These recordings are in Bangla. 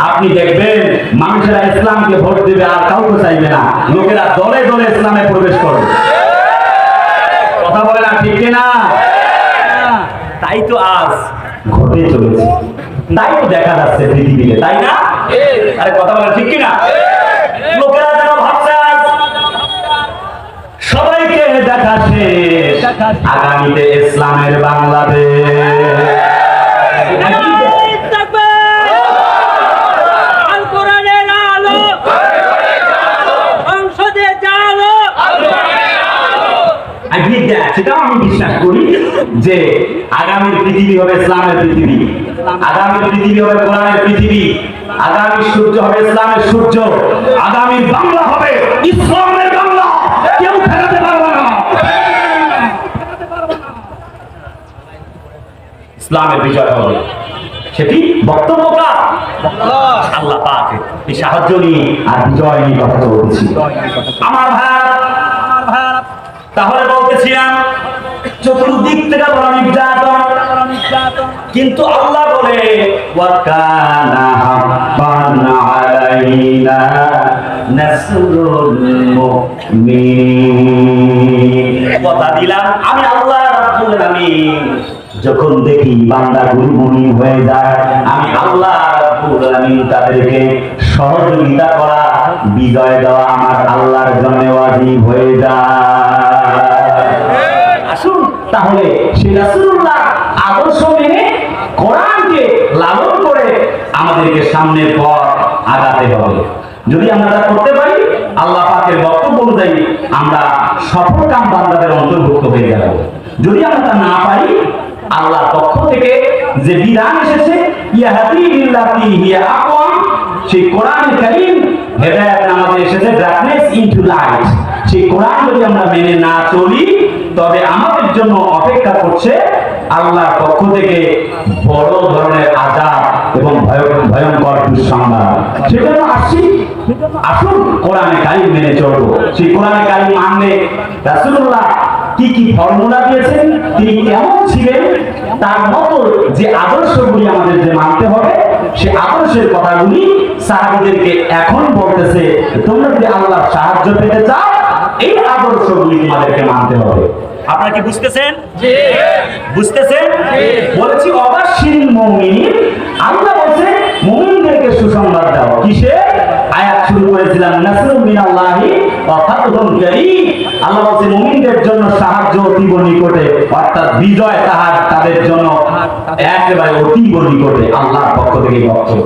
আপনি দেখবেন মানুষেরা ইসলামকে ভোট দেবে আর কাউকে চাইবে না, লোকেরা দলে দলে ইসলামে প্রবেশ করবে। কথা বলে না, ঠিক না? তাই তো আজ ঘটে চলেছে, তাই তো দেখা যাচ্ছে পৃথিবীতে, তাই না? আরে কথা বলে ঠিক কিনা? লোকেরা যেন ভাবছে সবাইকে দেখা শেষ, আগামীতে ইসলামের বাংলাদেশ। সেটাও আমি বিশ্বাস করি যে আগামীর পৃথিবী হবে ইসলামের পৃথিবী, আগামীর পৃথিবী হবে কোরআনের পৃথিবী, আগামী সূর্য হবে ইসলামের সূর্য, আগামী বাংলা হবে ইসলামের বাংলা, কেউ ফেরাতে পারবে না। ইসলামের বিজয় হবে, সেটি বক্তব্যটা আল্লাহ পাক এই সাহায্য নিয়ে আর বিজয় নিয়ে কথা বলছি। আমার ভাই, তাহলে বলতেছিলাম চতুর্দিক থেকে বড় নির্যাতন, কিন্তু আল্লাহ বলে ওয়াকানা হাক্কান আলাইনা নাসরুল মুমিনিন। কথা দিলাম আমি আল্লাহ রাব্বুল আলামিন যখন দেখি বান্দা গুরুমুনি হয়ে যায়, আমি আল্লাহ রাব্বুল আলামিন তাদেরকে সহযোগিতা করা, বিজয় দেওয়া আমার আল্লাহর জন্য ওয়াজিব হয়ে যায়। আসুন তাহলে সেই রাসূলুল্লাহ আদর্শ মেনে কোরআনকে লালন করে আমাদেরকে সামনের পথ আগাতে হবে। যদি আমরা তা করতে পারি, আল্লাহ পাকের বক্তব্য অনুযায়ী আমরা সফলকাম বান্দাদের অন্তর্ভুক্ত হয়ে যাব। যদি আমরা তা না পারি, আল্লাহর পক্ষ থেকে যে বিধান এসেছে ইয়াহদি বিল্লাতি হিয়া আকওয়াম, সেই কোরআনুল কারীম হেদায়েত নামাজে এসেছে ডার্কনেস ইনটু লাইট, সেই কোরআন যদি আমরা মেনে না চলি, তবে আমাদের জন্য অপেক্ষা করছে আল্লাহর পক্ষ থেকে বড় ধরনের আযাব এবং ভয়ঙ্কর দুঃসংবাদ। সেজন্য আসুন কোরআনে কারীম মেনে চলবো। সেই কোরআনে কারীম মানলে রাসূলুল্লাহ কি কি ফর্মুলা দিয়েছেন, তিনি কেমন ছিলেন, তার মতো যে আদর্শগুলি আমাদের যে মানতে হবে, সে আদর্শের কথাগুলি সাহাবীদেরকে এখন বলতেছে, তোমরা যদি আল্লাহর সাহায্য পেতে চাও, এই আদর্শগুলি তোমাদেরকে মানতে হবে। আপনারা কি বুঝতেছেন? জি। বুঝতেছেন? জি। বলেছি অবাশশিরিল মুমিনিন, আল্লাহ বলেছে মুমিনদেরকে সুসংবাদ দাও। কিসে? আয়াত শুরু করেছিলাম নাসরুম মিনাল্লাহি ওয়া ফাতহুন কারীম। আল্লাহ বলেছে মুমিনদের জন্য সাহায্য অতীব নিকটে, অর্থাৎ বিজয় তাদের জন্য একেবারে অতীব নিকটে, আল্লাহর পক্ষ থেকে বক্তব্য।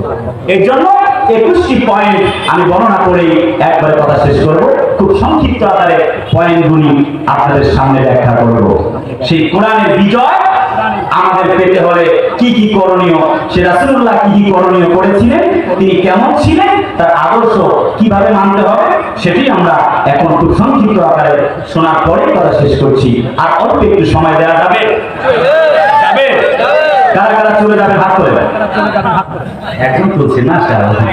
এর জন্য 21টি পয়েন্ট আমি বর্ণনা করে একবারে কথা শেষ করব। খুব সংক্ষিপ্ত আকারে পয়েন্টগুলি আপনাদের সামনে ব্যাখ্যা করব। সেই কোরআনের বিজয় আমাদের পেতে হলে কি কি করণীয়, সে রাসূলুল্লাহ কি কি করণীয় করেছিলেন, তিনি কেমন ছিলেন, তার আদর্শ কিভাবে মানতে হবে, সেটি আমরা এখন খুব সংক্ষিপ্ত আকারে শোনার পরে কথা শেষ করছি। আর অল্প একটু সময় দেওয়া যাবে? যাবে? কারা কারা চলে যাবে হাত তোলে? এখন তুলছে, মাশাআল্লাহ।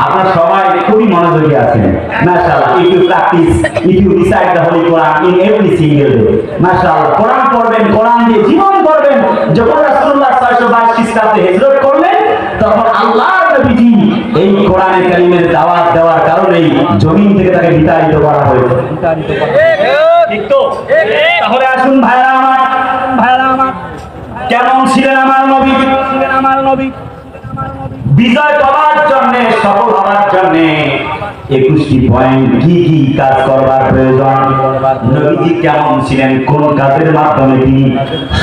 আপনারা সবাই খুবই মনোযোগী আছেন, মাশাআল্লাহ। If you practice, if you recite the holy Quran in every single day, মাশাআল্লাহ। কোরআন পড়বেন, কোরআন দিয়ে জীবন গড়বেন। যখন রাসূলুল্লাহ 622 খ্রিস্টাব্দে হিজরত করলেন, তখন আল্লাহর নবীজি এই কোরআনে কারীমের দাওয়াত দেওয়ার কারণেই জমিন থেকে তাকে বিতাড়িত করা হয়েছে। ঠিক তো? তাহলে আসুন ভাইরা আমার, কেমন ছিলেন আমার নবী? বিজয় পাওয়ার জন্য, সফল হওয়ার জন্য 21টি পয়েন্ট কি কি কাজ করবার প্রয়োজন, নবীজি কেমন ছিলেন, কোন কাজের মাধ্যমে তিনি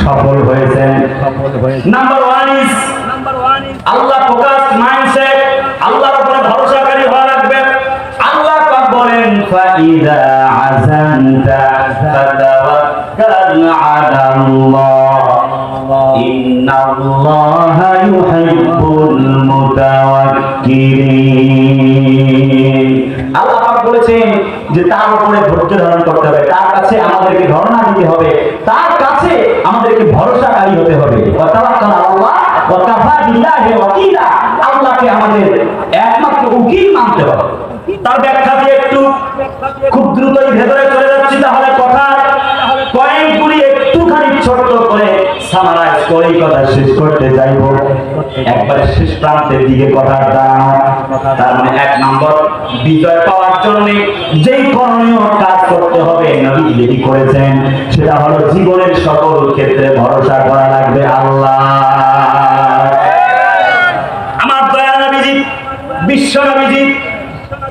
সফল হয়েছেন। Number 1 is Allah focus mindset, আল্লাহর উপরে ভরসাকারী হওয়া লাগবে। আল্লাহ পাক বলেন ফাইদা আযানতা ফাতাওয়াক্কাল আলাল্লাহ ইন্নাল্লাহা ইউহিব্বুল মুতাওয়াক্কিলিন। আল্লাহ পাক বলেছেন যে তার উপরে ধৈর্য ধারণ করতে হবে, তার কাছে আমাদেরকে ধারণা দিতে হবে, তার কাছে আমাদেরকে ভরসাকারী হতে হবে। ওয়া তাওয়াক্কাল আলাল্লাহ ওয়া কাফা বিল্লাহি ওয়াকিলা, আল্লাহকে আমাদের একমাত্র উকিল মানতে হবে। তার ব্যাখ্যা দিয়ে একটু খুব দ্রুতই ভেতরে চলে যাচ্ছি, তাহলে কথা পয়েন্টগুলি একটুখানি ছোট্ট করে সামারাইজ করে কথা শেষ করতে যাইব। একবারে শেষ প্রান্তের দিকে কথা দাঁড়ানো। তার মানে 1 নম্বর, বিজয় পাওয়ার জন্য যেই করণীয় কাজ করতে হবে নবী যেটি করেছেন সেটা হলো জীবনের সকল ক্ষেত্রে ভরসা করা লাগবে আল্লাহ। আমার দয়াল নবীজি, বিশ্ব নবীজি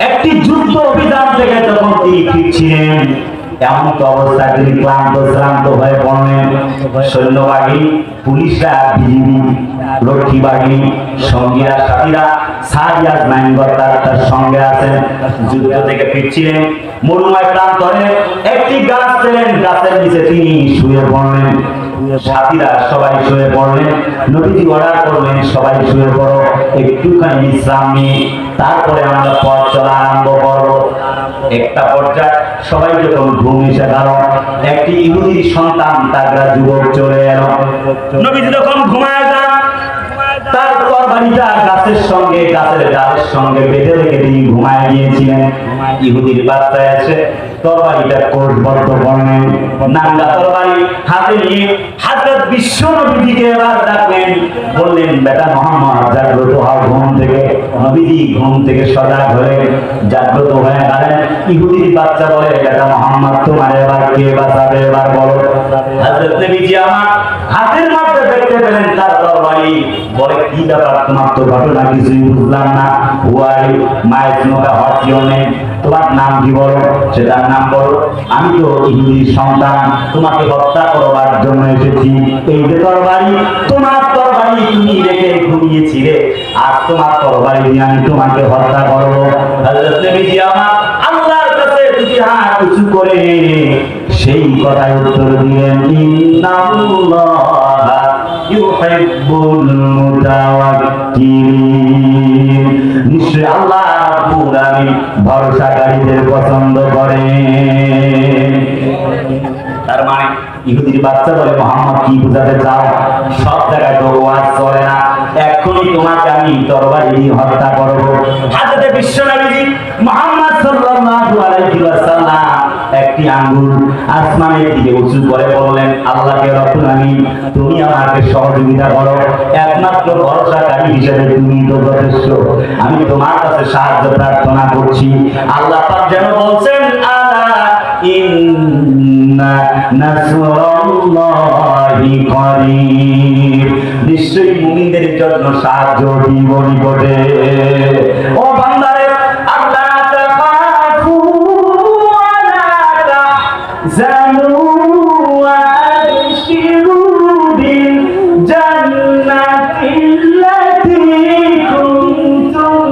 একটি যুদ্ধ অভিযান থেকে যখন তিনি ফিরছিলেন, এমন তো অবস্থায় তিনি ক্লান্ত হয়ে পড়লেন। সৈন্যবাহিনী, পুলিশরা, বিজিবি, রক্ষী বাহিনী, সঙ্গীরা, সাথীরা, সারিয়াজ নাইনগর তার সঙ্গে আছেন। যুদ্ধ থেকে ফিরছিলেন, মরুময় প্রান্তরে একটি গাছ পেলেন, গাছের নিচে তিনি শুয়ে পড়লেন। সাথীরা সবাই শুয়ে পড়লেন। নবীজি অর্ডার করলেন, সবাই শুয়ে পড়ো, একটুখানি বিশ্রাম নিয়ে তারপরে আমরা পথ চলা আরম্ভ করব। একটা পর্যায়ে সবাই যখন ঘুম এসে গেল, একটি ইহুদির সন্তান তাগড়া যুবক চলে এলো। নবীজি যখন ঘুমায় যান, তার তরবারিটা গাছের ডালের সঙ্গে বেঁধে রেখে তিনি ঘুমায় গিয়েছিলেন। ইহুদির বাচ্চা এসে তরবারিটা কোষবদ্ধ করলেন, নাঙ্গা তরবারি হাতে নিয়ে হযরত বিশ্ব নবীজিকে এবার ডাকলেন, বললেন, বেটা মুহাম্মদ জাগ্রত হও ঘুম থেকে। নবীজি ঘুম থেকে সজাগ হয়ে জাগ্রত হয়ে গেলেন। ইহুদির বাচ্চা বলে, বেটা মুহাম্মদ তোমার এবার কে বাঁচাবে, এবার বলো। হযরত নবীজি আমার হাতের মধ্যে দেখতে পেলেন তার তরবারি। বলে, কি ব্যাপার, তোমার তো ঘটনা কিছুই বুঝলাম না। হুয়াই মায়ের নোটা হটিওনে, তোমার নাম কি বলো? সেটার নাম বলো। আমি তো ইহুদির সন্তান, তোমাকে হত্যা করবার জন্য এসেছি। এই যে তরবারি, তোমার তরবারি তুমি রেখে ঘুমিয়েছিলে, আর তোমার তরবারি নিয়ে আমি তোমাকে হত্যা করবো। হযরত নবীজি আমার আল্লাহর কাছে দুটি হাত উঁচু করে সেই কথায় উত্তর দিলেন, ইন্নাল্লাহা ইউহিব্বুল মুতাওয়াক্কিলিন। নিশ্চয় আল্লাহ রাব্বুল আলামিন ভরসাকারীদের পছন্দ করেন। তার মানে ইহুদির বাচ্চা বলে, মুহাম্মদ কি বুঝাতে চাও? সব জায়গায় তো ওয়াজ চলে না, এখনই তোমাকে আমি তরবারি দিয়ে হত্যা করব। হযরত বিশ্ব নবীজি মুহাম্মদ সাল্লাল্লাহু আলাইহি ওয়াসাল্লাম একটি আঙ্গুল আসমানের দিকে উঁচু করে বললেন, আল্লাহকে রব্বুল আলামিন তুমি আমাকে সহযোগিতা করো, একমাত্র ভরসাকারী হিসেবে তুমি তো যথেষ্ট। আমি তোমার কাছে সাহায্য প্রার্থনা করছি। আল্লাহ পাক যেন বলছেন, আলা ইন্না নাসরুল্লাহি করিব, নিশ্চয়ই মুমিনদের জন্য সাহায্য নিকটে। ও বান্দারে, আল্লাহ তাখাফু ওয়া লা তাহজানু ওয়া আবশিরু বিল জান্নাতিল্লাতী কুনতুম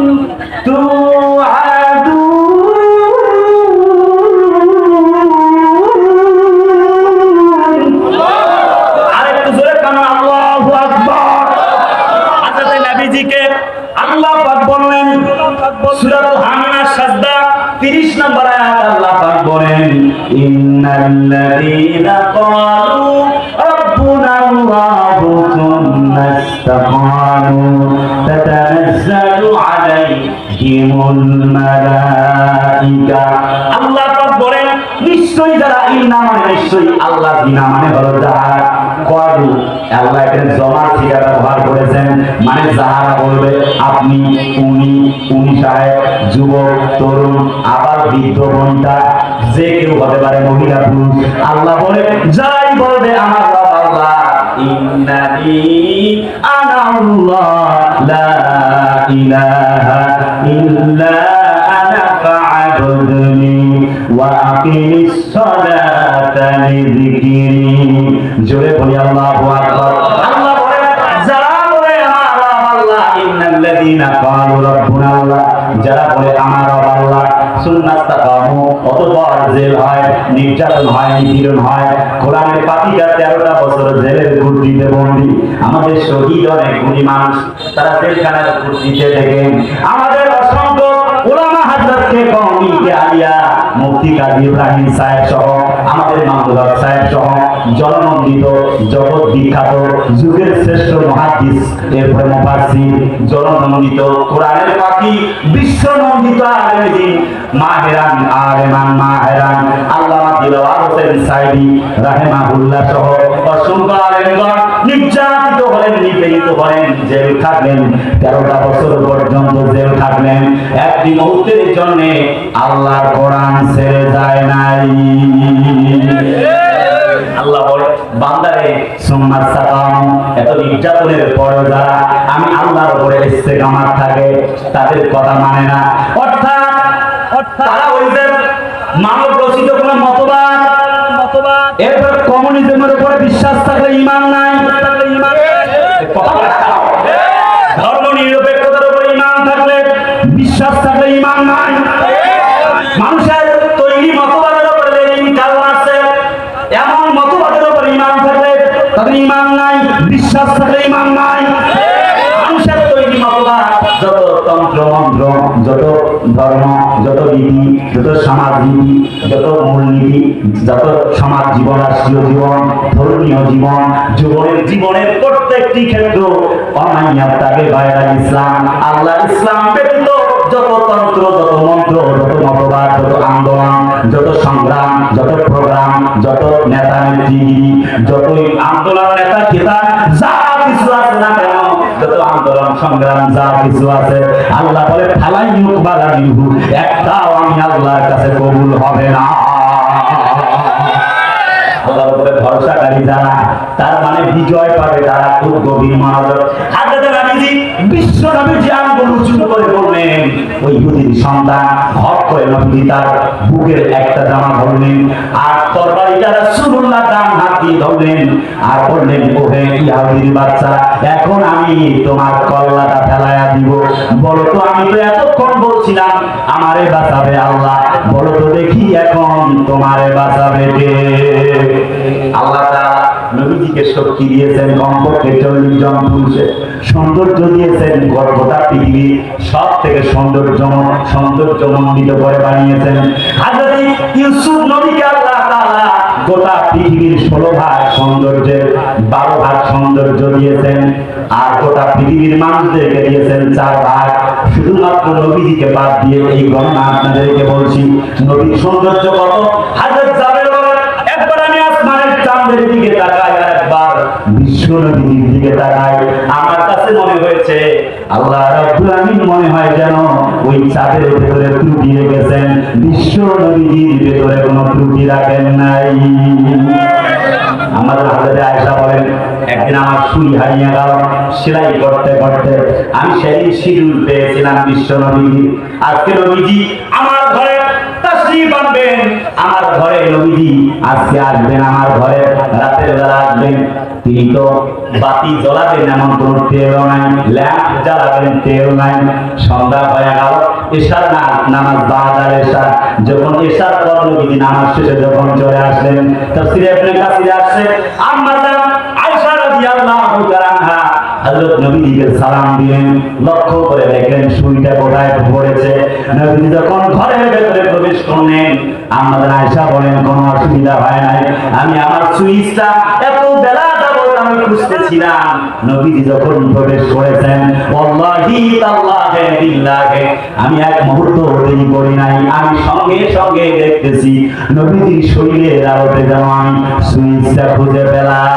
সূরাতুল হামিনা সাজদা 30 নম্বর আয়াত আল্লাহ পাক বলেন, ইন্নাল্লাযীনা ক্বালু রাব্বুনা আল্লাহু সুম্মা ইসতাকামু তাতানাজ্জালু আলাইহিমুল মালাইকা। আল্লাহ পাক বলেন, নিশ্চয়ই যারা ইন্না মানে নিশ্চয়ই, আল্লাহ বিনা মানে হলো যারা, ক্বালু আল্লাহ এখানে জমা থেকে ব্যবহার করেছেন, মানে যারা বলবে আপনি, উনি সাহেব, যুবক, তরুণ, আবার বৃদ্ধ, বনিতা, যে কেউ হতে পারে, মহিলা, পুরুষ। আল্লাহ বলে, যাই বলবে আমার রব আল্লাহ, ইন্নানি আনা আল্লাহ লা ইলাহা ইল্লা আনা ফা'বুদনি ওয়া আকিমিস সালাতা লিযিকরি। জোরে বলি আল্লাহু আকবার। আল্লাহ বলে, যারা বলে আমার রব আল্লাহ, ইন্নাল্লাযীনা ক্বালু রাব্বুনা আল্লাহ, যারা বলে আমার রব আল্লাহ, সুম্মা ইসতাকামু, অতঃপর জেল হয়, নির্যাতন হয়, নিপীড়ন হয়। কোরআনের পাপীরা 13টা বছর জেলের কুঠিতে বন্দী। আমাদের শহীদ অনেক গুণী মানুষ, তারা জেলখানার কুঠিতে থেকে আমাদের অসংখ্য উলামা হযরতকে কওমিকে আলিয়া, মুফতি কাজী ইব্রাহিম সাহেব সহ, আমাদের মাহমুদ হক সাহেব সহ, জননন্দিত, জগৎ বিখ্যাত, যুগের শ্রেষ্ঠ মুহাদ্দিস, এরপরে মুফাসসির, জননন্দিত কোরআনের পাখি, বিশ্বনন্দিত আলেম, মাহেরান আলেমান, মাহেরান আল্লামা দেওয়ার হোসেন সাইদি রাহিমাহুল্লাহ সহ অসংখ্য আলেমগণ নির্যাতিত হলেন, নিপীড়িত হলেন, জেল খাটলেন, 13টা বছর পর্যন্ত জেল খাটলেন। একটি মুহূর্তের জন্য আল্লাহর কোরআন ছেড়ে যায় নাই। আল্লাহ বলে বান্দারে সুম্মা সাকাম, এত নির্যাতনের পরেও যারা আমি আল্লাহর উপরে ইস্তেকামাত থাকে তাদের কথা মানে না, অর্থাৎ তারা ওই যে মানব রচিত কোন মতবাদ, এরপর কমিউনিজমের উপরে বিশ্বাস থাকলে ঈমান নাই, ধর্ম নিরপেক্ষতার উপরে ঈমান থাকলে বিশ্বাস থাকলে ঈমান নাই, মানুষের তৈরি মতবাদের উপরে লেনিন কাল আছে এমন মতবাদের উপরে ঈমান থাকলে তাদের ঈমান নাই, বিশ্বাস থাকলে ঈমান নাই। মানুষের তৈরি মতবাদ, যত তন্ত্র মন্ত্র, যত ধর্ম, যত রীতি, যত সমাজ নীতি, যত মূলনীতি, যত সমাজ জীবন, রাষ্ট্রীয় জীবন, ধর্মীয় জীবন, জীবনের প্রত্যেকটি ক্ষেত্র অনাইয়াতাকে বাইরা ইসলাম, আল্লাহ ইসলাম ব্যতীত যত তন্ত্র, যত মন্ত্র, যত মতবাদ, যত আন্দোলন, যত সংগ্রাম, যত প্রোগ্রাম, যত নেতা নেত্রীগিরি, যতই আন্দোলন নেতা খেতা যা কিছু আছে না কেন, যত আন্দোলন সংগ্রাম যা কিছু আছে, আল্লাহ বলে ফালাই ইউকবালা মিনহু, একটাও আমি আল্লাহর কাছে কবুল হবে না। আল্লাহর উপরে ভরসাকারী যারা, তার মানে বিজয় পাবে তারা। খুব গভীর মনোযোগ। হযরত নবীজি বিশ্ব নবীজি আঙ্গুল উঁচু করে বললেন, ওই ইহুদির সন্তান হক করে নবীজি তার বুকের একটা জামা ধরলেন, আর তরবারিটা রাসূলুল্লাহ ডান হাত দিয়ে ধরলেন, আর বললেন, ওহে ইহুদির বাচ্চা, এখন আমি তোমার কল্লাটা ফেলাইয়া দিব। বলো তো, আমি তো এতক্ষণ বলছিলাম আমারে বাঁচাবে আল্লাহ, বলো তো দেখি এখন তোমারে বাঁচাবে কে? আল্লাহ তাআলা নবীজিকে শক্তি দিয়েছেন, কমপক্ষে 40 জন পুরুষের সৌন্দর্য দিয়েছেন, গোটা পৃথিবী সব থেকে সৌন্দর্যমণ্ডিত করে বানিয়েছেন। হযরত ইউসুফ নবীকে আল্লাহ তাআলা গোটা পৃথিবীর 16 ভাগ সৌন্দর্যের 12 ভাগ সৌন্দর্য দিয়েছেন, আর গোটা পৃথিবীর মানুষদেরকে দিয়েছেন 4 ভাগ। শুধুমাত্র নবীজিকে বাদ দিয়ে এই গণনা আপনাদেরকে বলছি, নবীর সৌন্দর্য কত। হযরত জাবের বলেন, একবার আমি আসমানের চাঁদের দিকে তাকাই, আর একবার বিশ্ব নবীর দিকে তাকাই, আমার কাছে মনে হয়েছে আল্লাহ রাব্বুল আলামিন মনে হয় যেন ওই চাঁদের ভেতরে ত্রুটি রেখেছেন, বিশ্ব নবীর ভেতরে কোনো ত্রুটি রাখেন নাই। আমাদের হযরত আয়েশা বলেন, একদিন আমার সুই হারিয়ে গেল, সেলাই করতে করতে আমি সেদিন শিডিউল পেয়েছিলাম বিশ্ব নবীজি, আজকে নবীজি আমার ঘরে তাশরীফ আনবেন, আমার ঘরে নবীজি আজকে আসবেন, আমার ঘরে রাতের বেলা আসবেন। তিনি তো বাতি জ্বলাবেন এমন কোন তেলও নাই, ল্যাম্প জ্বালাবেন তেল নাই। সন্ধ্যা হয়ে গেল, এশার নামাজ বাদার এশা, যখন এশার পর নবীজি নামাজ শেষে যখন চলে আসলেন, তাফসীরে ইবনে কাসির আসছে, আম্মা জান আয়েশা রাদিয়াল্লাহু তাআলা হযরত নবীজিকে সালাম দিলেন, লক্ষ্য করে দেখেন সুইটা কোথায় পড়েছে। নবীজি যখন ঘরের ভেতরে প্রবেশ করলেন, আমাদের আয়েশা বলেন, কোনো অসুবিধা হয় নাই, আমি আমার সুইচটা এত বেলা যাবত আমি খুঁজতেছিলাম, নবীজি যখন প্রবেশ করেছেন, ওয়াল্লাহি তাআলাহি বিল্লাহি, আমি এক মুহূর্ত দেরি করি নাই, আমি সঙ্গে সঙ্গে দেখতেছি নবীজির শরীরের আলোতে যেন আমি সুইচটা খুঁজে পেলাম।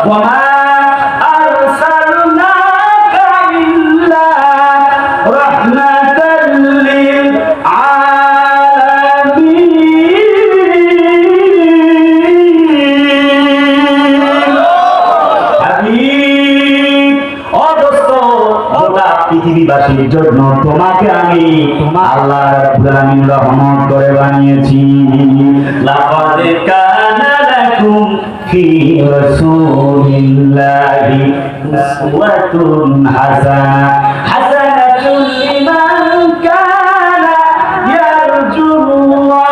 ওয়া পৃথিবীবাসীর জন্য তোমাকে আমি আল্লাহ রাব্বুল আলামিন রহমত করে বানিয়েছি। লাকাদ কানা লাকুম ফি রাসূলিল্লাহি উসওয়াতুন হাসানাহ, হাসানাতুন লিমান কানা ইয়ারজুল্লাহ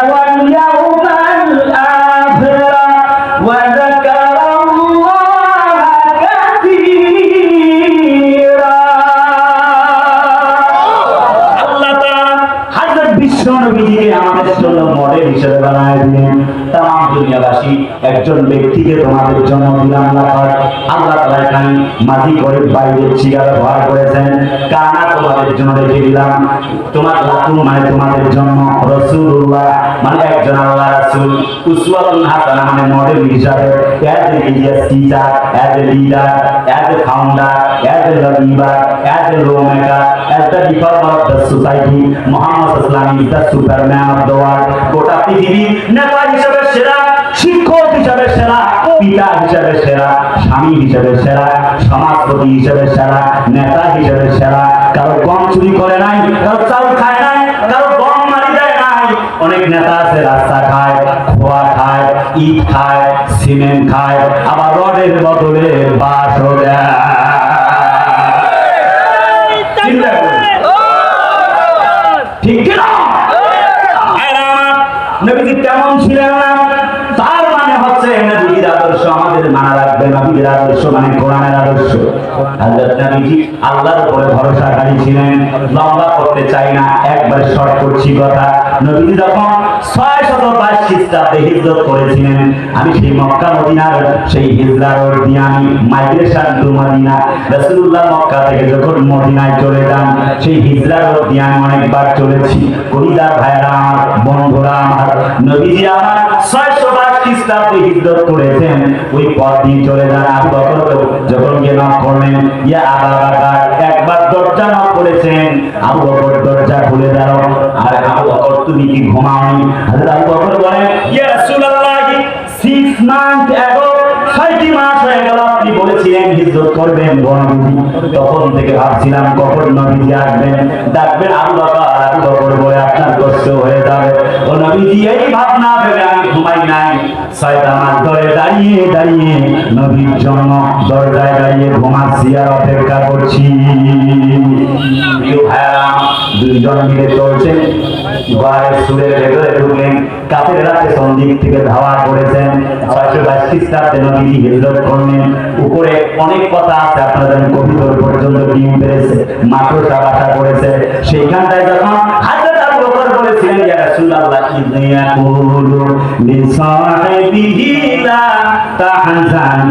ওয়াল ইয়াওমাল আখির ওয়া নবীজিকে আমাদের জন্য মডেল হিসেবে বানায় দিলেন। তাম দুনিয়াবাসী একজন ব্যক্তিকে তোমাদের জন্য দিলাম না হয়, আল্লাহ তাআলা এখানে মাঝি করে বাইরের চিরা ব্যবহার করেছেন, কানা তোমাদের জন্য রেখে দিলাম। তোমার লাকুম মানে তোমাদের জন্য, রাসূলুল্লাহ মানে একজন আল্লাহ রাসূল, উসওয়াতুন হাসানাহ মানে মডেল হিসাবে, as a religious teacher, as a leader, as a founder, as a leader, as a low maker, as the reformer of the society, Muhammad সাল্লাল্লাহু আলাইহি ওয়াসাল্লাম is the Superman of the world. গোটা পৃথিবীর নেতা হিসেবে সেরা, শিক্ষক হিসেবে সেরা, পিতা হিসেবে সেরা, স্বামী হিসেবে সেরা, সমাজপতি হিসেবে সেরা, নেতা হিসেবে সেরা। কারো গম চুরি করে নাই, কারো চাল খায় নাই, কারো গম মারি দেয় নাই। অনেক নেতা আছে রাস্তা খায়, খোয়া খায়, ইট খায়, সিমেন্ট খায়, আবার রডের বদলে বাঁশও দেয়। ঠিক কিনা? নবীজি কেমন ছিলেন না? তার মানে হচ্ছে নবীর আদর্শ আমাদের মানা রাখবে। নবীর আদর্শ মানে কোরআনের আদর্শ। হযরত নবীজি আল্লাহর উপরে ভরসাকারী ছিলেন। লম্বা করতে চাই না, একবার শর্ট করছি কথা। নবীজি যখন 622 খ্রিস্টাব্দে হিজরত করেছিলেন, আমি সেই মক্কা মদিনার সেই হিজরার ওর দিয়ে আমি মাইগ্রেশন টু মদিনা, রাসূলুল্লাহ মক্কা থেকে যখন মদিনায় চলে যান, সেই হিজরার ওর দিয়ে আমি অনেকবার চলেছি। কলিজার ভাইরা আমার, বন্ধুরা আমার, নবীজি আমার 622 খ্রিস্টাব্দে হিজরত করেছেন, ওই পথ দিয়ে চলে যান। আবু বকর যখন গিয়ে নক করলেন, ইয়া আবু বকর, একবার দরজা নক করেছেন, আবু বকর দরজা খুলে দাও। আর আবু বকর তুমি কি ঘুমাওনি? হযরত আবু বকর বলেন, ইয়া রাসূলুল্লাহ 6 মান্থ ago, 6 মাস হয়ে গেল আপনি বলেছিলেন হিজরত করবেন নবীজি। তখন থেকে ভাবছিলাম কখন নবীজি আসবেন, ডাকবেন আবু বকর। আবু বকর বলে আপনার কষ্ট হয়ে যাবে। ও নবীজি এই ভাবনা ভেবে আমি ঘুমাই নাই। 6টা মাস ধরে দাঁড়িয়ে দাঁড়িয়ে নবীর জন্য দরজায় দাঁড়িয়ে ঘুমাচ্ছি আর অপেক্ষা করছি। প্রিয় ভাইরা, দুইজন মিলে চলছেন, ঘরের সুরের ভেতরে ঢুকলেন। কাফেররা পেছন দিক থেকে ধাওয়া করেছেন। 622 খ্রিস্টাব্দে নবীজি হিজরত করলেন। উপরে অনেক কথা আছে, আপনাদের কবিতর পর্যন্ত ডিম পেরেছে, মাকড়সা বাসা করেছে। সেইখানটায় যখন হযরত আবু বকর বলেছিলেন, ইয়া রাসূলুল্লাহ ইযনিয়া কুলু লিসাহিবিহি লা তাহজান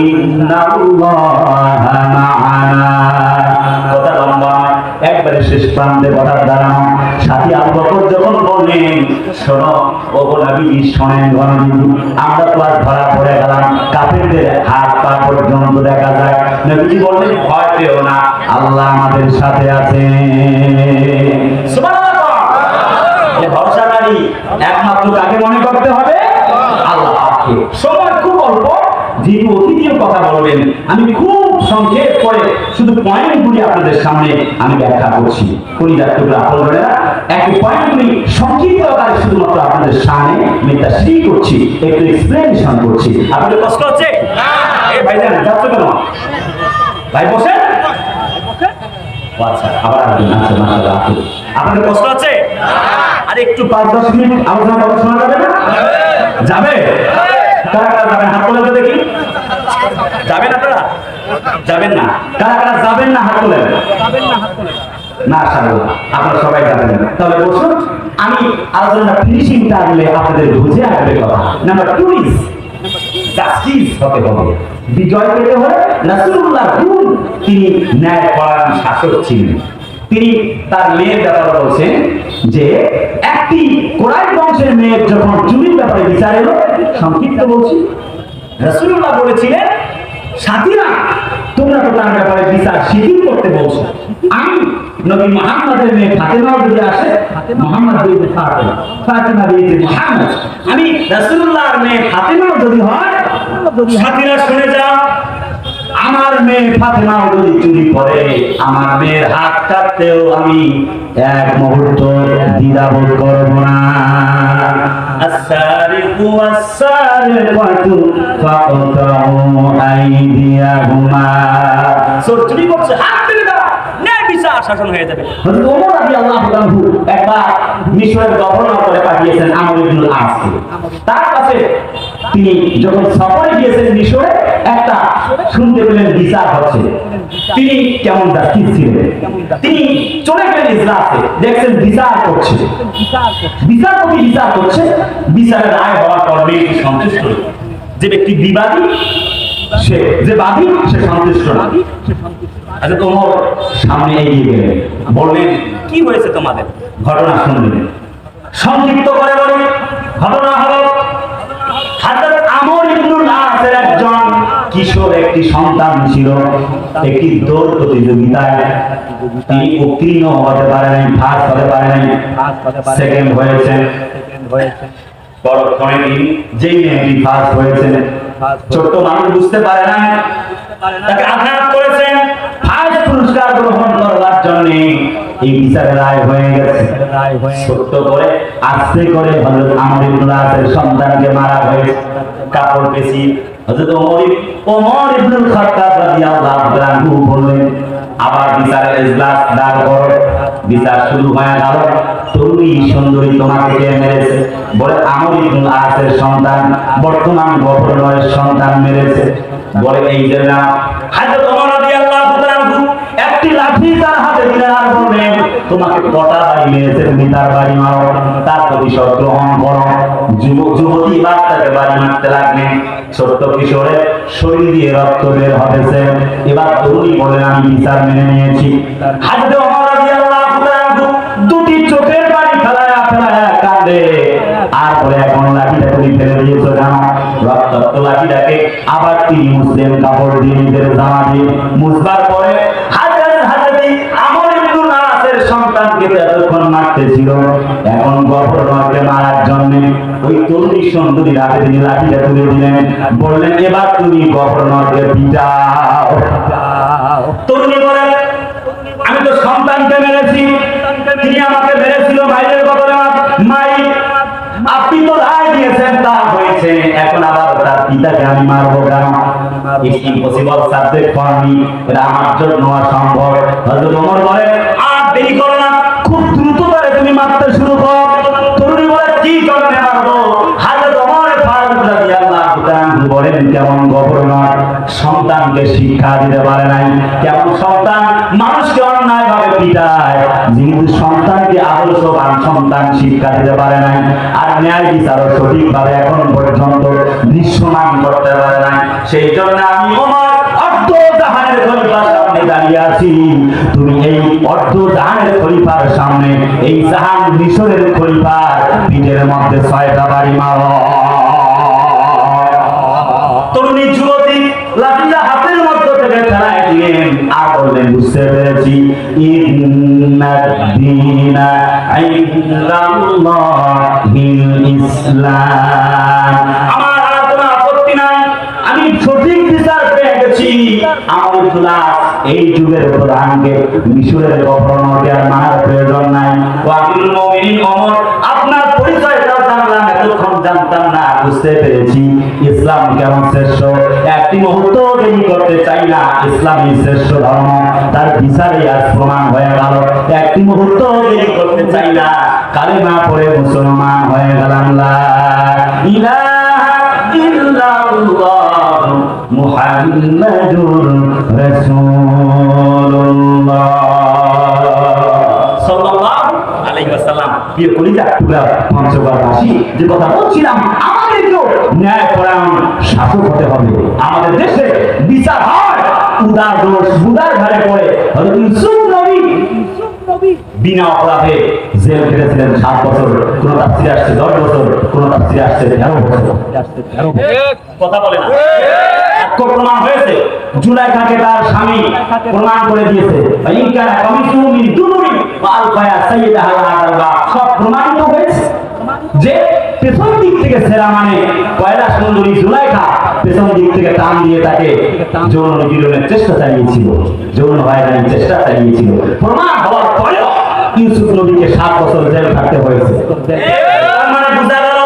ইন্নাল্লাহা মা'ানা। কথা লম্বা, একবারে শেষ প্রান্তে কথা দাঁড়ানো। সাথী আবু বকর যখন বললেন, শোনো ও নবীজি, শোনেন নবীজি, আমরা তো আর ধরা পড়ে গেলাম, কাফেরদের হাত পা পর্যন্ত দেখা যায়। নবীজি বললেন, ভয় পেও না, আল্লাহ আমাদের সাথে আছেন। সুবহানাল্লাহ। এই ভরসাকারী একমাত্র কাকে মনে করতে হবে? আল্লাহকে। সময় খুব অল্প, যেহেতু অতিথিও কথা বলবেন, আমি খুব সংক্ষেপ করে শুধু পয়েন্টগুলি আপনাদের সামনে আমি ব্যাখ্যা করছি। কলিজার টুকরা আপনারা এক পয়েন্টগুলি সংক্ষিপ্ত আকারে শুধুমাত্র আপনাদের সামনে আমি তাশরীহ করছি, একটু এক্সপ্লেনেশন করছি। আপনাদের কষ্ট হচ্ছে? এই ভাইজান যাচ্ছে কেন? ভাই বসেন। আচ্ছা, আবার আসবেন। আচ্ছা, মাশাআল্লাহ। আপনাদের কষ্ট হচ্ছে? আর একটু 5-10 মিনিট আলোচনা করা শোনা যাবে না? যাবে? কারা কারা যাবেন? হাত তোলেন তো দেখি। যাবেন আপনারা? যাবেন না? কারা কারা যাবেন না? হাত তোলেন। না, আপনারা সবাই যাবেন না। তাহলে বসুন, আমি আলোচনাটা ফিনিশিং টানলে আপনাদের বুঝে আসবে কথা। নাম্বার 2 ইজ জাস্টিস হতে হবে। বিজয় পেতে হলে রাসূলুল্লাহ গুণ, তিনি ন্যায় পরায়ণ শাসক ছিলেন। তিনি তার মেয়ের ব্যাপারে বলছেন যে একটি কুরাইশ বংশের মেয়ের যখন চুরির ব্যাপারে বিচার এলো, সংক্ষিপ্ত বলছি, রাসূলুল্লাহ বলেছিলেন, সাথীরা তোমরা তো তার ব্যাপারে বিচার শিথিল করতে বলছো, আমি নবী মুহাম্মদের মেয়ে ফাতেমাও যদি আসে, মুহাম্মদ বিনতে ফাতেমা, ফাতেমা বিনতে মুহাম্মদ, আমি রাসূলুল্লাহর মেয়ে ফাতেমাও যদি হয়, সাথীরা শুনে যাও, আমার মেয়ে ফাতেমাও যদি চুরি করে, আমার মেয়ের হাত কাটতেও আমি এক মুহূর্ত দ্বিধাবোধ করব না। আস-সারিকু ওয়াস-সারিকাতু ফাকতাউ আইদিয়াহুমা। চুরি করছে, হাত কেটে দাও, ন্যায় বিচার শাসন হয়ে যাবে। হযরত ওমর রাদিয়াল্লাহু আনহু একবার মিশরের গভর্নর করে পাঠিয়েছেন আমর ইবনুল আসকে। তার কাছে তিনি যখন সফরে গিয়েছেন মিশরে, একটা শুনতে পেলেন বিচার হচ্ছে। তিনি কেমন জাস্টিস ছিলেন, তিনি চলে গেলেন ইজলাসে, দেখছেন বিচার করছে, বিচারপতি বিচার করছে। বিচারের রায় হওয়ার পর ব্যক্তি সন্তুষ্ট, যে ব্যক্তি বিবাদী সে, যে বাদী সে সন্তুষ্ট না। আচ্ছা, তোমার সামনে এগিয়ে গেলেন, বললেন কি হয়েছে তোমাদের, ঘটনা শুনলেন। সংক্ষিপ্ত করে বলি, ঘটনা হলো হযরত আমর ইবনুল আসের একজন কিশোর একটি সন্তান ছিল। একটি দৌড় প্রতিযোগিতায় তিনি উত্তীর্ণ হতে পারে নাই, ফার্স্ট হতে পারে নাই, সেকেন্ড হয়েছে। পরক্ষণে তিনি যেই মেয়েটি ফার্স্ট হয়েছেন, ছোট্ট মানুষ বুঝতে পারে না, তাকে আঘাত করেছেন। ফার্স্ট পুরস্কার গ্রহণ করবার জন্য এই বিচারের রায় হয়ে গেছে। ছোট্ট করে আস্তে করে হযরত আমর ইবনুল আসের সন্তানকে মারা হয়েছে, কাপড় পেঁচিয়ে। হযরত ওমর ইবনুল খাত্তাব রাদিয়াল্লাহু আনহু বললেন, আবার বিচারের ইজলাস দাঁড় করো। বিচার শুরু হয়ে গেল। তরুণী সুন্দরী তোমাকে কে মেরেছে? বলে আমর ইবনুল আসের সন্তান, বর্তমান গভর্নরের সন্তান মেরেছে। বলে এই যে না। হযরত ওমর রাদিয়াল্লাহু আনহু একটি লাঠি তার হাতে দিলেন আর বললেন, তোমাকে কটা বাড়ি মেরেছে, তুমি তার বাড়ি মারো, তার প্রতিশোধ গ্রহণ করো। যুবতী বাচ্চাকে বাড়ি মারতে লাগলেন। ছোট্ট কিশোরের শরীর দিয়ে রক্ত বের হতেছে। এবার তরুণী বলেন, আমি বিচার মেনে নিয়েছি। হযরত ওমর রাদিয়াল্লাহু আনহু দুটি চোখের পানি ফেলায়া ফেলায়া কাঁদে আর বলে, এখন লাঠিটা তুমি ফেলে দিয়েছো কেন? রক্তাক্ত লাঠিটাকে আবার তিনি মুসলিম কাপড় দিয়ে নিজের জামা দিয়ে মুছবার পরে আমর ইবনুল আসের সন্তানকে এতক্ষণ মারতেছিল, এখন গভর্নরকে মারার জন্য ওই তরুণী সুন্দরীর হাতে তিনি লাঠিটা তুলে দিলেন। বললেন, এবার তুমি গভর্নরকে পিটাও। তরুণী বলেন, আমি তো সন্তানকে মেরেছি, তিনি আমাকে মেরেছিল ভাইয়ের বদলে মাই। আপনি তো রায় দিয়েছেন, তা হয়েছে, এখন আবার তার পিতাকে আমি মারবো কেন? It's impossible subject for me, এটা আমার জন্য অসম্ভব। হযরত ওমর বলে, আর দেরি করো না, খুব দ্রুত করে তুমি মারতে শুরু করো। তরুণী বলে, কি কারণে মারবো? হযরত ওমর ফারুক রাদিয়াল্লাহু তাআলা বলেন, কেমন গভর্নর সন্তানকে শিক্ষা দিতে পারে নাই, কেমন সন্তান মানুষকে অন্যায় ভাবে পিটায়, যেহেতু সন্তানকে আদর্শবান সন্তান শিক্ষা দিতে পারে নাই, আর ন্যায় বিচারও সঠিকভাবে এখন পর্যন্ত দৃশ্যমান করতে পারে নাই, সেই জন্য আমি ওমর অর্ধ জাহানের খলিফার সামনে দাঁড়িয়ে আছি। তুমি এই অর্ধ জাহানের খলিফার সামনে, এই জাহান মিশরের খলিফার পিঠের মধ্যে 6টা বাড়ি মারো। তরুণী যুবতী লাঠিটা হাতের মধ্যে থেকে ফেলায় দিলেন আর বললেন, বুঝতে পেরেছি, ইন্নাদ-দীনা ইনদাল্লাহিল ইসলাম। আমার আর কোনো আপত্তি নাই, আমি সঠিক বিচার পেয়ে গেছি। আমর ইবনুল আস এই যুগের প্রধানকে, মিশরের গভর্নরকে আর মানার প্রয়োজন নাই। ও আমিরুল মুমিনিন ওমর, আপনার পরিচয়টা জানলাম, এতক্ষণ জানতাম না, বুঝতে পেরেছি ইসলাম কেমন শ্রেষ্ঠ। একটি মুহূর্ত দেরি করতে চাই না, ইসলামই শ্রেষ্ঠ ধর্ম, তার বিচারে আজ প্রমাণ হয়ে গেল। একটি মুহূর্ত দেরি করতে চাই না, কালেমা পড়ে মুসলমান হয়ে গেলাম। লা ইলাহা ইল্লাল্লাহ মুহাম্মাদুর রাসূলুল্লাহ সাল্লাল্লাহু আলাইহি ওয়াসাল্লাম। প্রিয় কলিজা টুকরা পঞ্চগড়বাসী, যে কথা বলছিলাম, আমাদেরকেও ন্যায়পরায়ণ শাসক হতে হবে। আমাদের দেশে বিচার হয়, উদার দোষ বুদার ঘরে পড়ে। হযরত ইউসুফ নবী বিনা অপরাধে জেল খেটেছিলেন 7 বছর, কোন তাফসীরে আসছে 10 বছর, কোন তাফসীরে আসছে 13 বছর। কথা বলে না, প্রমাণ হয়েছে। জুলাইখাকে তার স্বামী প্রমাণ করে দিয়েছে, ইনকারা কমিসু মিন দুবুরি ওয়া আলফায়া সাইয়্যিদাহা আল-আরবা। সব প্রমাণিত হয়েছে যে পেছন দিক থেকে ছেঁড়া মানে পয়লা সুন্দরী জুলাইখা পেছন দিক থেকে টান দিয়ে তাকে যৌন নিপীড়নের চেষ্টা চালিয়েছিল, যৌন হয়রানির চেষ্টা চালিয়েছিল। প্রমাণ হওয়ার পরেও ইউসুফ নবীকে 7 বছর জেল থাকতে হয়েছে। তার মানে বোঝা গেল,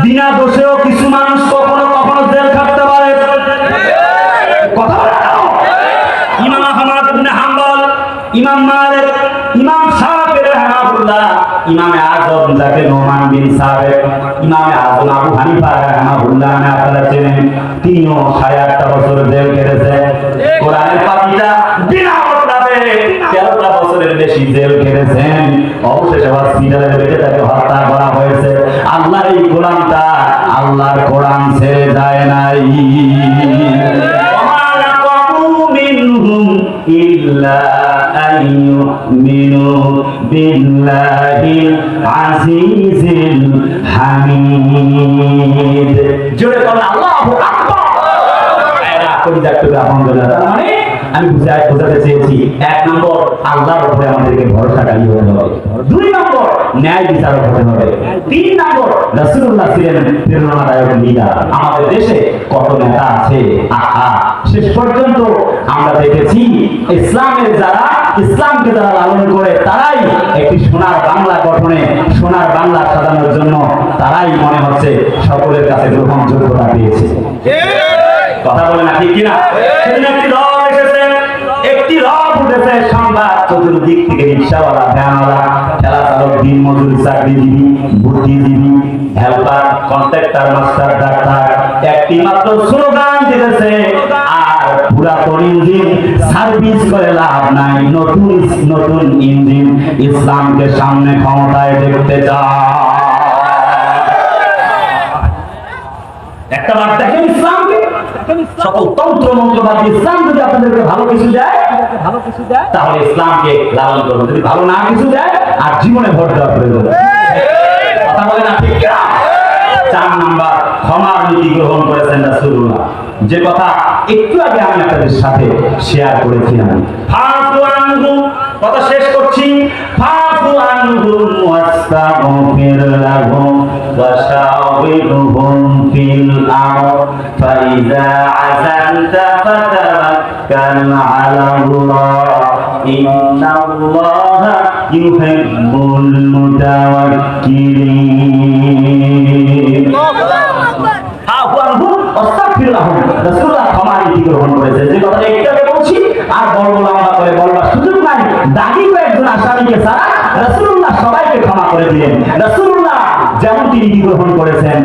বিনা দোষেও কিছু মানুষ কখনো কখনো জেল থাকতে পারে। কথা বলে ইমাম আহমদ ইবনে হাম্বল, ইমাম মালিক, ইমাম শাফিঈ রাহমাতুল্লাহ রাহিমাহুল্লাহ, ইমামে আযম যাকে নোমান বিন সাবেক, ইমামে আযম আবু হানিফা রাহিমাহুল্লাহ আপনারা চেনেন, তিনিও 8.5 বছর জেল কেটেছেন। কোরআনের পাপিটা বিনা অপরাধে 13টা বছরের বেশি জেল কেটেছেন। অবশেষে হসপিটালের বেডে তাকে হত্যা করা হয়েছে। আল্লাহর এই গোলামটা আল্লাহর কোরআন ছেড়ে যায় নাই। إلا أن يؤمنوا بالله العزيز الحميد جوড়ে বলেন আল্লাহু আকবার। মানে আমি বোঝাতে চেয়েছি, 1 নম্বর আল্লাহর উপরে আমাদেরকে ভরসাকারী হতে হবে, 2 নম্বর ন্যায় বিচারক হতে হবে, 3 নম্বর রাসূলুল্লাহ ছিলেন প্রেরণাদায়ক লিডার। আমাদের দেশে কত নেতা আছে, আহা, শেষ পর্যন্ত আমরা দেখেছি ইসলামের যারা, ইসলামকে যারা লালন করে তারাই একটি সোনার বাংলা গঠনে, সোনার বাংলা সাজানোর জন্য তারাই মনে হচ্ছে সকলের কাছে গ্রহণযোগ্যতা পেয়েছে। কথা বলে না ঠিক কিনা? একটি রব এসেছে, একটি রব উঠেছে, সংবাদ চতুর্দিক থেকে রিক্সাওয়ালা, ভ্যানওয়ালা, ঠেলা চালক, দিন মজুরি, চাকরিজীবী, বুদ্ধিজীবী, হেল্পার, কন্ট্রাক্টর, মাস্টার, ডাক্তার, একটি মাত্র স্লোগান দিতেছে, আর পুরাতন ইঞ্জিন সার্ভিস করে লাভ নাই, নতুন নতুন ইঞ্জিন ইসলামকে সামনে ক্ষমতায় দেখতে চায়। একটা বার দেখেন ইসলামকে, সকল তন্ত্র মন্ত্রবাদী ইসলাম যদি আপনাদেরকে ভালো কিছু দেয় তাহলে ইসলামকে লালন করুন, যদি ভালো না কিছু দেয় আর জীবনে ভোট দেওয়া প্রয়োজন। কথা বলে না ঠিক কিনা? 4 নাম্বার ক্ষমার নীতি গ্রহণ করেছেন রাসূলুল্লাহ, যে কথা একটু আগে আমি আপনাদের সাথে শেয়ার করেছিলাম। ফাফু আনহু, কথা শেষ করছি, ফাফু আনহু ওয়াস্তাগফির লাহুম ওয়াশাওিরহুম ফিল আমর ফাইযা আযানতা ফাতাওয়াক্কাল আলাল্লাহ ইন্নাল্লাহা ইউহিব্বুল মুতাওয়াক্কিলিন। রাসূলুল্লাহ ক্ষমার নীতি গ্রহণ করেছে, যে কথাটা একটু আগে বলছি আর বলবো লম্বা করে বলবার সুযোগ নাই। দাগি কয়েকজন আসামিকে ছাড়া রাসূলুল্লাহ সবাইকে ক্ষমা করে দিলেন। রাসূলুল্লাহ যেমন নীতি গ্রহণ করেছেন,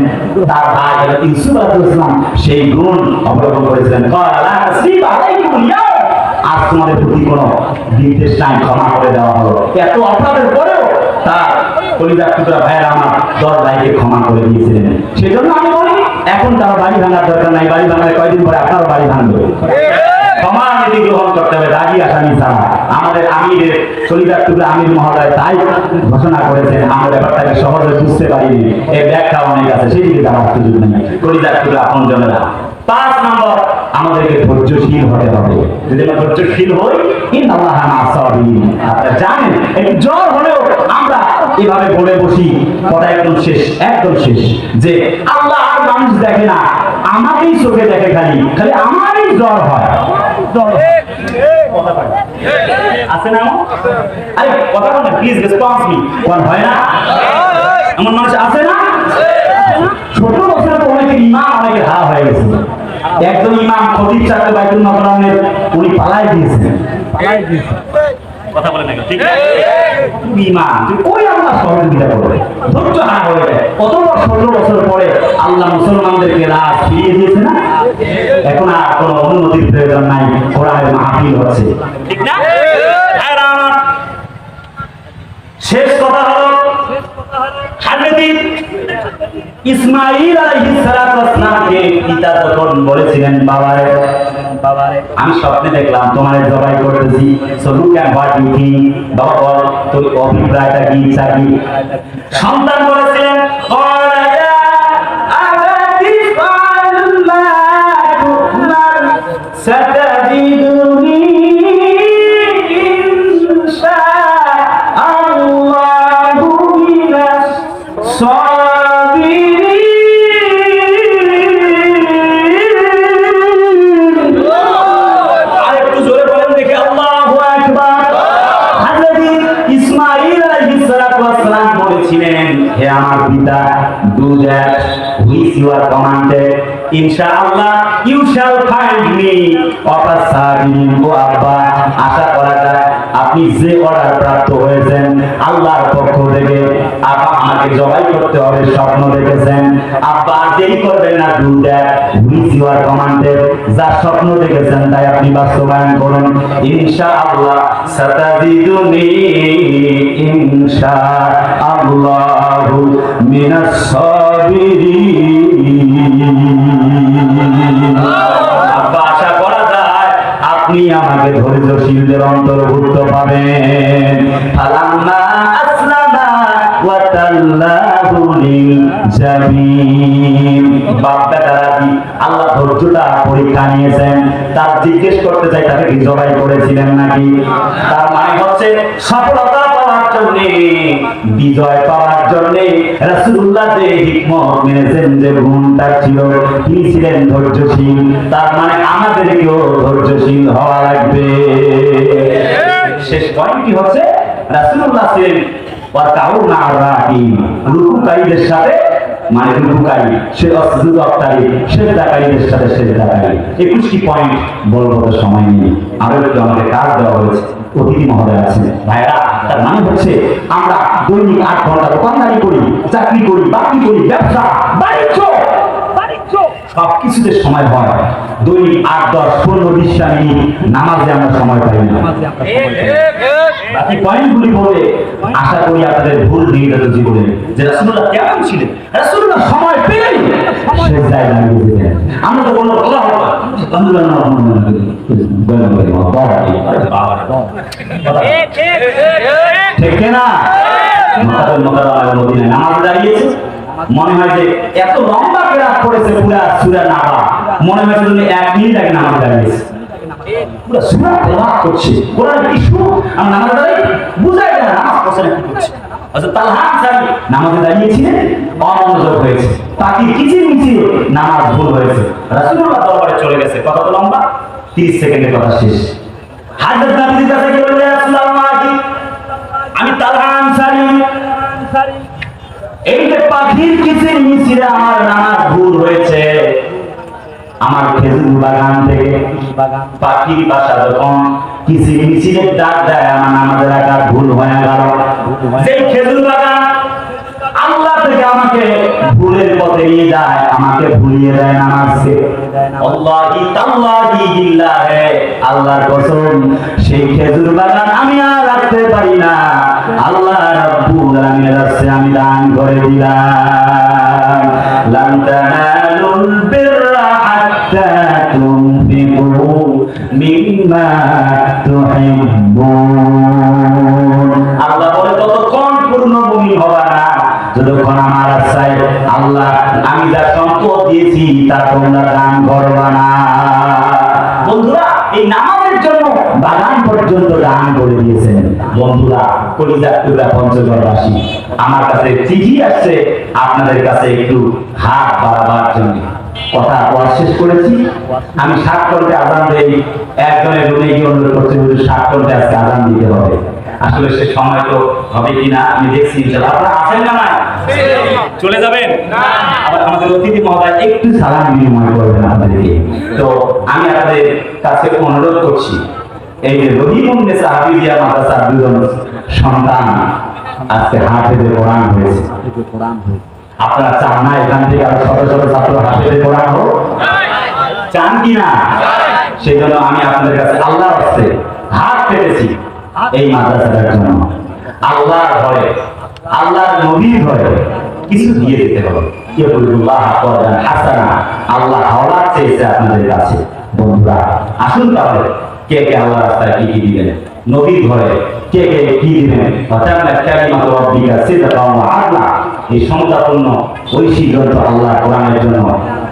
তার ভাই ইউসুফ আলাইহিস সালাম সেই গুণ অবলম্বন করেছিলেন। ক্বালা তাসরিবা আলাইকুমুল ইয়াউম, আজ তোমাদের প্রতি কোনো বিদ্বেষ নাই, ক্ষমা করে দেওয়া হলো। এত অপরাধের পরেও তার কলিজার টুকরা ভাইয়েরা আমার 10 ভাইকে ক্ষমা করে দিয়েছিলেন। সেজন্য আমি বলি এখন তার বাড়ি ভাঙার দরকার নাই, বাড়ি ভাঙার কয়েকদিন পরে আপনার বাড়ি ভাঙবে। ক্ষমার নীতি গ্রহণ করতে হবে, দাগি আসামি ছাড়া। আমাদের আমিরের কলিজার টুকরা আমির মহোদয় তাই ঘোষণা করেছেন, আমরা ব্যাপারটাকে সহজে বুঝতে পারিনি, এর ব্যাখ্যা অনেক আছে, সেদিকে যাওয়ার সুযোগ নেই। কলিজার টুকরা আপন জনেরা। 5 নম্বর আমাদেরকে ধৈর্যশীল হতে হবে। যদি আমরা ধৈর্যশীল হই, ইন্নাল্লাহা মা'আস সাবিরিন। আপনারা জানেন একটু জ্বর হলেও আমরা এভাবে বলে বসি, কথা একদম শেষ, একদম শেষ, যে আল্লাহ আর মানুষ দেখে না, আমাকেই চোখে দেখে, খালি খালি আমারই জ্বর হয়। আছে না? আরে কথা বলেন প্লিজ, রেসপন্স মি। কোন হয় না? এমন মানুষ আছে না? ছোট বছরে তো অনেকের ইমান অনেকের হারা হয়ে গেছে। একজন ইমাম খতিব সাহেব বাইতুল মাকরামের, উনি পালাই দিয়েছেন। কথা বলেন না ঠিক আছে? ইমাম ওই আল্লাহ সহযোগিতা করবে, ধৈর্য হারা হয়ে যায়। কত 16 বছর পরে আল্লাহ মুসলমানদেরকে রাত ফিরিয়ে দিয়েছে না? এখন আর কোনো অনুমতির প্রয়োজন নাই, কোরআনের মাহফিল হচ্ছে, ঠিক না? শেষ কথা হলো হযরত ইসমাঈল আলাইহিস সালামকে পিতা যখন বলেছিলেন, বাবারে আমি স্বপ্নে দেখলাম তোমার জবাই করতেছি, so look at what you think, বাবা বল তোর অভিপ্রায়টা কি, ইচ্ছা কি? সন্তান বলেছিলেন, সাতাজিদুনি ইনশাআল্লাহু মিনাস সাবিরিন। আরেকটু জোরে বলেন দেখি, আল্লাহু আকবার। হযরত ইসমাঈল আলাইহিস সালাম বলেছিলেন, হে আমার পিতা, do that which you are commanded ইনশাআল্লাহ ইউ শ্যাল ফাইন্ড মি অফার সাবিন। ও আব্বা, আশা করা যায় আপনি যে অর্ডার প্রাপ্ত হয়েছেন আল্লাহর পক্ষ থেকে, আব্বা আমাকে জবাই করতে হবে স্বপ্ন দেখেছেন। আব্বা দেরি করবেন না, do that which you are commanded. যা স্বপ্ন দেখেছেন তাই আপনি বাস্তবায়ন করুন। ইনশাআল্লাহ সাতাজিদুনি ইনশাআল্লাহু মিনাস সাবিরিন। আব্বা আশা করা যায় আপনি আমাকে ধৈর্যশীলদের অন্তর্ভুক্ত পাবেন। ফালাম্মা আসলামা ওয়া তাল্লাহু লিল জাবিন। বাপ বেটা রাজি, আল্লাহ ধৈর্যটা পরীক্ষা নিয়েছেন। তার জিজ্ঞেস করতে চাই তাকে কি জবাই করেছিলেন নাকি? তার মানে হচ্ছে সফলতা পাওয়ার জন্য, বিজয় পাওয়ার জন্য রাসূলুল্লাহ যে হিকমত মেনেছেন, যে গুণটা ছিল, তিনি ছিলেন ধৈর্যশীল। তার মানে আমাদেরকেও ধৈর্যশীল হওয়া লাগবে। শেষ পয়েন্টটি হচ্ছে রাসূলুল্লাহ ছিলেন ওয়াতাউনা আর-রাহিম, রুকুকারীদের সাথে, মানে রুকুকারী, সে অসুজুদকারী, সেজদাকারীদের সাথে সেজদাকারী। 21টি পয়েন্ট বলবো, তো সময় নেই। আরো একটু আমাকে কাজ দেওয়া হয়েছে, অতিথি মহোদয় আছেন ভাইরা। তার মানে হচ্ছে আমরা দৈনিক 8 ঘন্টা দোকানদারি করি, চাকরি করি, বাকি করি, ব্যবসা বাণিজ্য সবকিছুতে সময় হয়। দৈনিক 8, 10, 15, 20টা মিনিট নামাজে আমরা সময় পাই না। বাকি পয়েন্টগুলি বলে আশা করি আপনাদের ভুল নির্ধারিত জীবনে যে রাসূলুল্লাহ কেমন ছিলেন। রাসূলুল্লাহ সময় পেলেই সেজদায় দাঁড়িয়ে যেতেন। আমরা তো বলবো আল্লাহ ঠিক না? মদিনায় নামাজ দাঁড়িয়েছে, মনে হয় যে এত লম্বা কেরাত করেছে পুরা সূরা নাবা, মনে হয় যে 1 মিনিট আগে নামাজ দাঁড়িয়েছে। পুরা সূরা তেলাওয়াত করছে, কোরআনের ইস্যু আর নামাজ দাঁড়িয়ে বুঝাই যায় না নামাজ পড়ছে না কি করছে। আচ্ছা, তালহা আনসারী নামাজে দাঁড়িয়েছিলেন, অমনোযোগ হয়েছে, তাকে কিচির মিচির নামাজ ভুল হয়েছে, রাসূলুল্লাহ দরবারে চলে গেছে। কথা তো লম্বা, 30 সেকেন্ডের কথা শেষ। হযরত নবীর কাছে গিয়ে বললেন, রাসূলুল্লাহ আমি তালহা আনসারী, এই যে পাখির কিচির মিচিরে আমার নামাজ ভুল হয়েছে। আমার খেজুর বাগান থেকে পাখির বাসা যখন কিচির মিচিরে ডাক দেয়, আমার নামাজের আকার ভুল হয়ে গেল। সেই খেজুর বাগান আল্লাহ থেকে আমাকে ভুলের পথে নিয়ে যায়, আমাকে ভুলিয়ে দেয় নামাজকে। আল্লাহি তাল্লাহি বিল্লাহি, আল্লাহর কসম, সেই খেজুর বাগান আমি আর রাখতে পারি না। আল্লাহ রাব্বুল আলামিনের কাছে আমি দান করে দিলাম। লান তানালুল বিররা হাত্তা তুনফিকু মিম্মা তুহিব্বুন। আল্লাহ বলে ততক্ষণ পূর্ণ মুমিন হবা না যতক্ষণ আমার রাস্তায় আল্লাহ আমি যা সম্পদ দিয়েছি তা তোমরা দান করবা না। বন্ধুরা, এই নামাজের জন্য বাগান পর্যন্ত দান করে দিয়েছেন। বন্ধুরা, কলিজার টুকরা পঞ্চগড়বাসী, আমার কাছে চিঠি আসছে আপনাদের কাছে একটু হাত বাড়াবার জন্য। কথা বলা শেষ করেছি, আমি 7 ঘন্টা আজান দেই। একজনের রুমে গিয়ে অনুরোধ করছে, 7 ঘন্টা আজকে আজান দিতে হবে। আসলে সে সময় তো হবে কিনা আমি দেখছি। ইনশাআল্লাহ আপনারা আছেন না? চলে যাবেন না? আবার আমাদের অতিথি মহোদয় একটু সালাম বিনিময় করবেন আপনাদেরকে। তো আমি আপনাদের কাছে অনুরোধ করছি, এই যে রহিমুন্নেসা হাফিজিয়া মাদ্রাসার 2 জন সন্তান আজকে হাফেজে কোরআন হয়েছে। আপনারা চান না এখান থেকে আরো শত শত ছাত্র হাফেজে কোরআন হোক? চান কি না? সেই জন্য আমি আপনাদের কাছে আল্লাহর রাস্তে হাত পেতেছি এই মাদ্রাসাটার জন্য। আল্লাহর ভয়ে, আল্লাহর নবীর ভয়ে কিছু দিয়ে দিতে হবে। আল্লাহ হাওলাত চেয়েছে আপনাদের কাছে। বন্ধুরা, আসুন তাহলে কে কে আল্লাহর রাস্তায় কি কি দিবেন, নবীর ঘরে কে কে কি দিবেন, এই সমতাপূর্ণ ঐশী গ্রন্থ আল্লাহ কোরআনের জন্য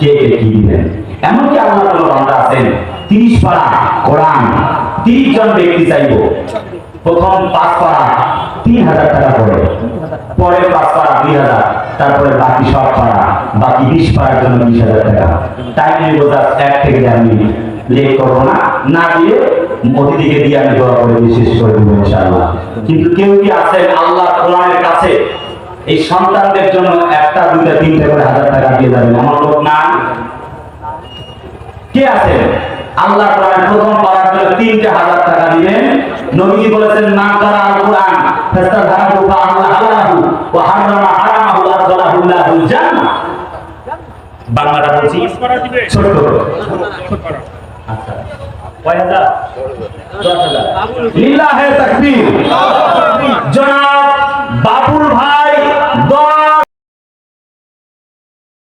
কে কে কি দিবেন। এমনকি আল্লাহ বান্দা আছেন 30 পারা কোরআন 30 জন ব্যক্তি চাইব। প্রথম 5 পারা 3000 টাকা করে, পরে 5 পারা 2000, তারপরে বাকি সব পারা, বাকি 20 পারার জন্য 20000 টাকা। টাইম নেই, 1 থেকে 1.5 মিনিট লেট করবো না, না দিয়ে অতিথিকে দিয়ে আমি দোয়া করে বিশেষ করে দেবো ইনশাআল্লাহ। কিন্তু কেউ কি আছেন আল্লাহ কোরআনের কাছে এই সন্তানদের জন্য 1টা 2টা 3টা করে 1000 টাকা দিয়ে যাবেন? আমার লোক না, কে আছেন? আল্লাহ কোরআন প্রথম পড়ার জন্য 3000 টাকা দিবেন। নবীজি বলেছেন মান কারা আল কোরআন ফাস্তাযহাবু ফা আল্লাহ আলাহু ওয়া হারামা হারামাহু আদখালাহু আল্লাহুল জান্নাহ। বাংলাটা বলছি ছোট করে। আচ্ছা কয় হাজার? 10,000। লিল্লাহে তাকবীর। জনাব বাবু